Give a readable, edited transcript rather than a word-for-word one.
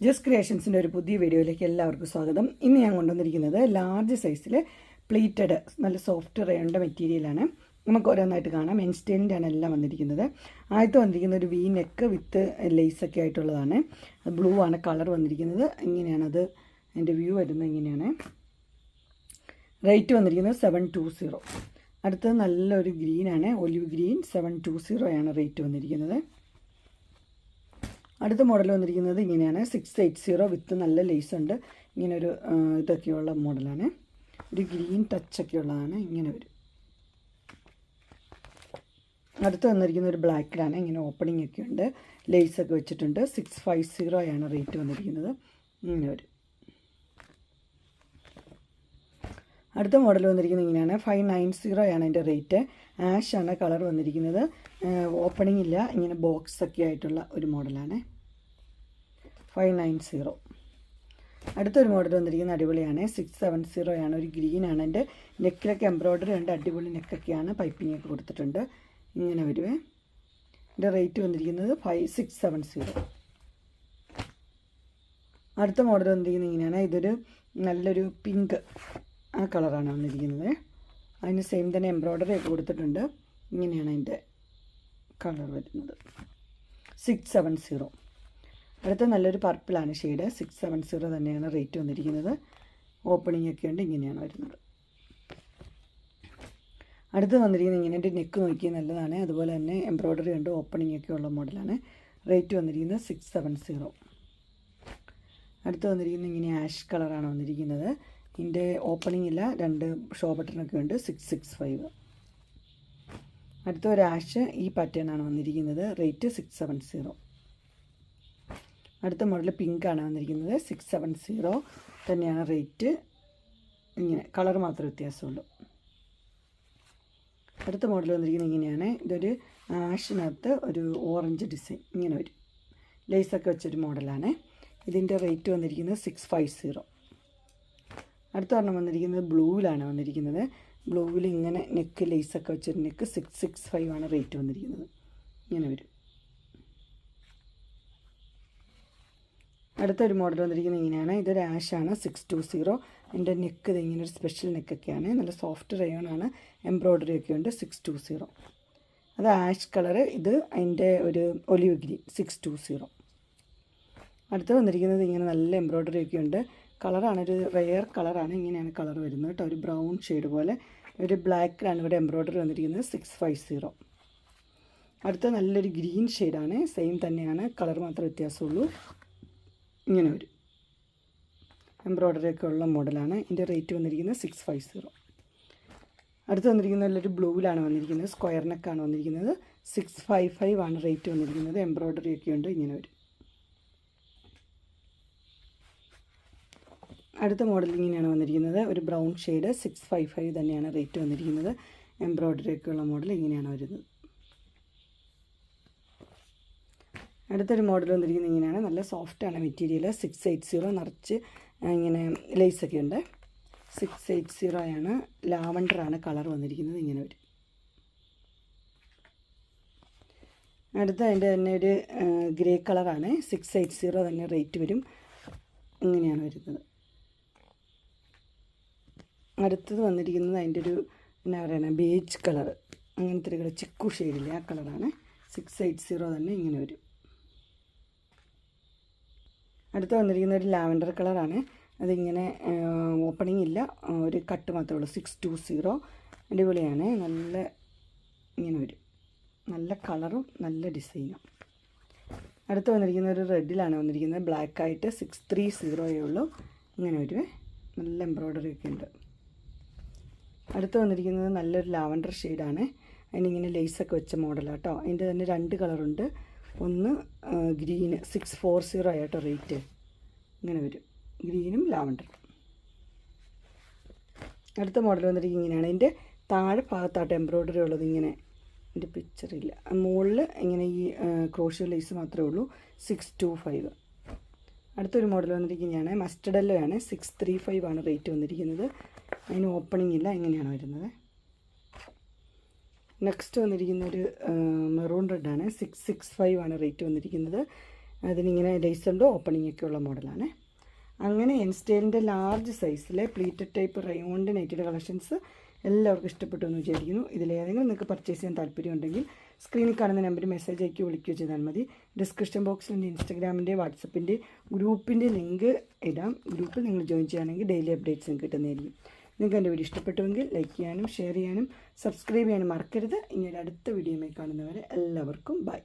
Just ക്രിയേഷൻസിൻ്റെ ഒരു പുതിയ വീഡിയോയിലേക്ക് എല്ലാവർക്കും സ്വാഗതം. ഇന്ന് ഞാൻ കൊണ്ടുവന്നിരിക്കുന്നത് ലാർജ് സൈസിൽ പ്ലീറ്റഡ് നല്ല സോഫ്റ്റ് റയോണിൻ്റെ മെറ്റീരിയലാണ്. നമുക്ക് ഓരോന്നായിട്ട് കാണാം. എൻസ്റ്റൈലിൻ്റെ ആണ് എല്ലാം വന്നിരിക്കുന്നത്. ആദ്യത്തെ വന്നിരിക്കുന്ന ഒരു വി നെക്ക് വിത്ത് ലേസൊക്കെ ആയിട്ടുള്ളതാണ്. ബ്ലൂ ആണ് കളർ വന്നിരിക്കുന്നത്. ഇങ്ങനെയാണത് അതിൻ്റെ വ്യൂ വരുന്നത്. ഇങ്ങനെയാണ് റേറ്റ് വന്നിരിക്കുന്നത് 720. അടുത്തത് നല്ലൊരു ഗ്രീനാണ്, ഒലിവ് ഗ്രീൻ. 720 ആണ് റേറ്റ് വന്നിരിക്കുന്നത്. അടുത്ത മോഡൽ വന്നിരിക്കുന്നത് ഇങ്ങനെയാണ് 680 വിത്ത് നല്ല ലേസ് ഉണ്ട്. ഇങ്ങനൊരു ഇതൊക്കെയുള്ള മോഡലാണ്. ഒരു ഗ്രീൻ ടച്ചൊക്കെ ഉള്ളതാണ്. ഇങ്ങനെ വരും. അടുത്ത് വന്നിരിക്കുന്ന ഒരു ബ്ലാക്കിലാണ്. ഇങ്ങനെ ഓപ്പണിംഗ് ഒക്കെ ഉണ്ട്, ലേസൊക്കെ വെച്ചിട്ടുണ്ട്. 650 ആണ് റേറ്റ് വന്നിരിക്കുന്നത്. ഇങ്ങനെ വരും. അടുത്ത മോഡൽ വന്നിരിക്കുന്നത് ഇങ്ങനെയാണ് 590 ആണ് അതിൻ്റെ റേറ്റ്. ആഷ് ആണ് കളർ വന്നിരിക്കുന്നത്. ഓപ്പണിംഗ് ഇല്ല, ഇങ്ങനെ ബോക്സ് ഒക്കെ ആയിട്ടുള്ള ഒരു മോഡലാണ്. 590. അടുത്തൊരു മോഡൽ വന്നിരിക്കുന്നത് അടിപൊളിയാണ്. 670 ആണ്. ഒരു ഗ്രീനാണ്. എൻ്റെ നെക്കിലൊക്കെ എംബ്രോയ്ഡറി ഉണ്ട്, അടിപൊളി നെക്കൊക്കെയാണ്. പൈപ്പിംഗ് ഒക്കെ കൊടുത്തിട്ടുണ്ട്. ഇങ്ങനെ വരുവേ. എൻ്റെ റേറ്റ് വന്നിരിക്കുന്നത് 670. അടുത്ത മോഡൽ വന്നിരിക്കുന്നത് ഇങ്ങനെയാണ്. ഇതൊരു നല്ലൊരു പിങ്ക് ആ കളറാണ് വന്നിരിക്കുന്നത്. അതിന് സെയിം തന്നെ എംബ്രോയ്ഡറി ഒക്കെ കൊടുത്തിട്ടുണ്ട്. ഇങ്ങനെയാണ് അതിൻ്റെ കളർ വരുന്നത്. 670. അടുത്ത നല്ലൊരു പർപ്പിളാണ് ഷെയ്ഡ്. 670 തന്നെയാണ് റേറ്റ് വന്നിരിക്കുന്നത്. ഓപ്പണിംഗ് ഒക്കെ ഉണ്ട്. ഇങ്ങനെയാണ് വരുന്നത്. അടുത്ത് വന്നിരിക്കുന്നത് ഇങ്ങനെ എൻ്റെ നെക്ക് നോക്കി നല്ലതാണ്. അതുപോലെ തന്നെ എംബ്രോയ്ഡറി ഉണ്ട്, ഓപ്പണിംഗ് ഒക്കെ ഉള്ള മോഡലാണ്. റേറ്റ് വന്നിരിക്കുന്നത് 670. അടുത്ത് വന്നിരിക്കുന്നത് ഇങ്ങനെ ആഷ് കളറാണ് വന്നിരിക്കുന്നത്. ഇതിൻ്റെ ഓപ്പണിംഗ് ഇല്ല, 2 ഷോ ബട്ടണൊക്കെ ഉണ്ട്. 665. അടുത്ത ഒരു ആഷ് ഈ പാറ്റേൺ ആണ് വന്നിരിക്കുന്നത്. റേറ്റ് 670. അടുത്ത മോഡൽ പിങ്ക് ആണ് വന്നിരിക്കുന്നത്. 670 തന്നെയാണ് റേറ്റ്. ഇങ്ങനെ കളർ മാത്രമേ വ്യത്യാസമുള്ളൂ. അടുത്ത മോഡൽ വന്നിരിക്കുന്നത് ഇങ്ങനെയാണ്. ഇതൊരു ആഷിനകത്ത് ഒരു ഓറഞ്ച് ഡിസൈൻ ഇങ്ങനെ വരും. ലേസൊക്കെ വെച്ചൊരു മോഡലാണ്. ഇതിൻ്റെ റേറ്റ് വന്നിരിക്കുന്നത് 650. അടുത്ത ഒരെണ്ണം വന്നിരിക്കുന്നത് ബ്ലൂവിലാണ് വന്നിരിക്കുന്നത്. ബ്ലൂവിൽ ഇങ്ങനെ നെക്ക് ലേസൊക്കെ വെച്ചൊരു നെക്ക് 665 ആണ് റേറ്റ് വന്നിരിക്കുന്നത്. ഇങ്ങനെ വരും. അടുത്തൊരു മോഡൽ വന്നിരിക്കുന്നത് ഇങ്ങനെയാണ്. ഇതൊരു ആഷാണ്. 620. എൻ്റെ നെക്ക് ഇത് ഇങ്ങനെ ഒരു സ്പെഷ്യൽ നെക്കൊക്കെയാണ്. നല്ല സോഫ്റ്റ് റയോണാണ്, എംബ്രോയ്ഡറി ഒക്കെ ഉണ്ട്. 620. അത് ആഷ് കളറ്. ഇത് അതിൻ്റെ ഒരു ഒലിവ് ഗ്രീൻ. 620. അടുത്ത് വന്നിരിക്കുന്നത് ഇങ്ങനെ നല്ല എംബ്രോയ്ഡറി ഒക്കെ ഉണ്ട്. കളറാണ് ഒരു റെയർ കളറാണ്. ഇങ്ങനെയാണ് കളർ വരുന്നത് കേട്ടോ. ഒരു ബ്രൗൺ ഷെയ്ഡ് പോലെ ഒരു ബ്ലാക്കിലാണ് ഇവിടെ എംബ്രോയ്ഡറി വന്നിരിക്കുന്നത്. 650. അടുത്ത നല്ലൊരു ഗ്രീൻ ഷെയ്ഡാണ്. സെയിം തന്നെയാണ്, കളർ മാത്രമേ വ്യത്യാസമുള്ളൂ. ഇങ്ങനെ ഒരു എംബ്രോയ്ഡറി ഒക്കെ ഉള്ള മോഡലാണ്. ഇതിൻ്റെ റേറ്റ് വന്നിരിക്കുന്നത് 650. അടുത്ത് വന്നിരിക്കുന്നത് നല്ലൊരു ബ്ലൂവിലാണ് വന്നിരിക്കുന്നത്. സ്ക്വയർ നെക്കാണ് വന്നിരിക്കുന്നത്. 655 ആണ് റേറ്റ് വന്നിരിക്കുന്നത്. എംബ്രോയ്ഡറി ഒക്കെ ഉണ്ട്. ഇങ്ങനെ വരും. അടുത്ത മോഡൽ ഇങ്ങനെയാണ് വന്നിരിക്കുന്നത്. ഒരു ബ്രൗൺ ഷെയ്ഡ്. 655 തന്നെയാണ് റേറ്റ് വന്നിരിക്കുന്നത്. എംബ്രോയ്ഡറി ഒക്കെ ഉള്ള മോഡൽ ഇങ്ങനെയാണ് വരുന്നത്. അടുത്തൊരു മോഡൽ വന്നിരിക്കുന്നത് ഇങ്ങനെയാണ്. നല്ല സോഫ്റ്റാണ് മെറ്റീരിയൽ. 680 നിറച്ച് ഇങ്ങനെ ലേസൊക്കെ ഉണ്ട്. 680 ആണ്. ലാവണ്ടറാണ് കളർ വന്നിരിക്കുന്നത്. ഇങ്ങനെ വരും. അടുത്ത അതിൻ്റെ തന്നെ ഒരു ഗ്രേ കളറാണ്. 680 തന്നെ റേറ്റ് വരും. ഇങ്ങനെയാണ് വരുന്നത്. അടുത്തത് വന്നിരിക്കുന്നത് അതിൻ്റെ ഒരു എന്നാ പറയുക, ബേജ് കളർ, അങ്ങനത്തെ ഒരു കളർ, ചിക്കു ഷെയ്ഡില്ലേ ആ കളറാണ്. 680 തന്നെ ഇങ്ങനെ വരും. അടുത്ത് വന്നിരിക്കുന്ന ഒരു ലാവൻഡർ കളറാണ്. അതിങ്ങനെ ഓപ്പണിംഗ് ഇല്ല, ഒരു കട്ട് മാത്രമേ ഉള്ളൂ. 620. അടിപൊളിയാണ്. നല്ല ഇങ്ങനെ വരും. നല്ല കളറും നല്ല ഡിസൈനും. അടുത്ത് വന്നിരിക്കുന്ന ഒരു റെഡിലാണ് വന്നിരിക്കുന്നത്. ബ്ലാക്കായിട്ട് 630 ഉള്ളൂ. ഇങ്ങനെ വരുവേ. നല്ല എംബ്രോയ്ഡറി ഒക്കെ ഉണ്ട്. അടുത്ത് വന്നിരിക്കുന്നത് നല്ലൊരു ലാവൻഡർ ഷെയ്ഡാണ്. അതിനിങ്ങനെ ലേസൊക്കെ വെച്ച മോഡലാണ് കേട്ടോ. അതിൻ്റെ തന്നെ 2 കളറുണ്ട്. ഒന്ന് ഗ്രീന്. 640 ആയിട്ടോ റേറ്റ്. ഇങ്ങനെ വരും. ഗ്രീനും ലാവൻഡറും. അടുത്ത മോഡൽ വന്നിരിക്കുന്നത് ഇങ്ങനെയാണ്. ഇതിൻ്റെ താഴെ ഭാഗത്തായിട്ട് എംബ്രോയ്ഡറി ഉള്ളത്. ഇങ്ങനെ എൻ്റെ പിക്ചറില്ല, മുകളിൽ ഇങ്ങനെ ഈ ക്രോഷ്യോ ലേസ് മാത്രമേ ഉള്ളൂ. 625. അടുത്തൊരു മോഡൽ വന്നിരിക്കുന്നതാണ് മസ്റ്റർഡ് യെല്ലോ ആണ്. 635 ആണ് റേറ്റ് വന്നിരിക്കുന്നത്. അതിന് ഓപ്പണിംഗ് ഇല്ല. ഇങ്ങനെയാണ് വരുന്നത്. നെക്സ്റ്റ് വന്നിരിക്കുന്ന ഒരു മെറൂൺ റെഡാണ്. 665 ആണ് റേറ്റ് വന്നിരിക്കുന്നത്. അതിനിങ്ങനെ ലേസുണ്ട്, ഓപ്പണിംഗ് ഒക്കെ ഉള്ള മോഡലാണ്. അങ്ങനെ എൻ സ്റ്റൈലിൻ്റെ ലാർജ് സൈസിലെ പ്ലീറ്റഡ് ടൈപ്പ് റയോണിൻ്റെ നൈറ്റിയുടെ കളക്ഷൻസ് എല്ലാവർക്കും ഇഷ്ടപ്പെട്ടു എന്ന് വിചാരിക്കുന്നു. ഇതിലേതെങ്കിലും നിങ്ങൾക്ക് പർച്ചേസ് ചെയ്യാൻ താല്പര്യമുണ്ടെങ്കിൽ സ്ക്രീനിൽ കാണുന്ന നമ്പറിൽ മെസ്സേജ് അയക്കുകയോ വിളിക്കുകയോ ചെയ്താൽ മതി. ഡിസ്ക്രിപ്ഷൻ ബോക്സിൽ എൻ്റെ ഇൻസ്റ്റാഗ്രാമിൻ്റെ വാട്സപ്പിൻ്റെ ഗ്രൂപ്പിൻ്റെ ലിങ്ക് ഇടാം. ഗ്രൂപ്പിൽ നിങ്ങൾ ജോയിൻ ചെയ്യുകയാണെങ്കിൽ ഡെയിലി അപ്ഡേറ്റ്സും കിട്ടുന്നതായിരിക്കും. നിങ്ങൾക്ക് എൻ്റെ വീഡിയോ ഇഷ്ടപ്പെട്ടുവെങ്കിൽ ലൈക്ക് ചെയ്യാനും ഷെയർ ചെയ്യാനും സബ്സ്ക്രൈബ് ചെയ്യാനും മറക്കരുത്. ഇനി ഒരു അടുത്ത വീഡിയോയുമായി കാണുന്നവരെ എല്ലാവർക്കും ബൈ.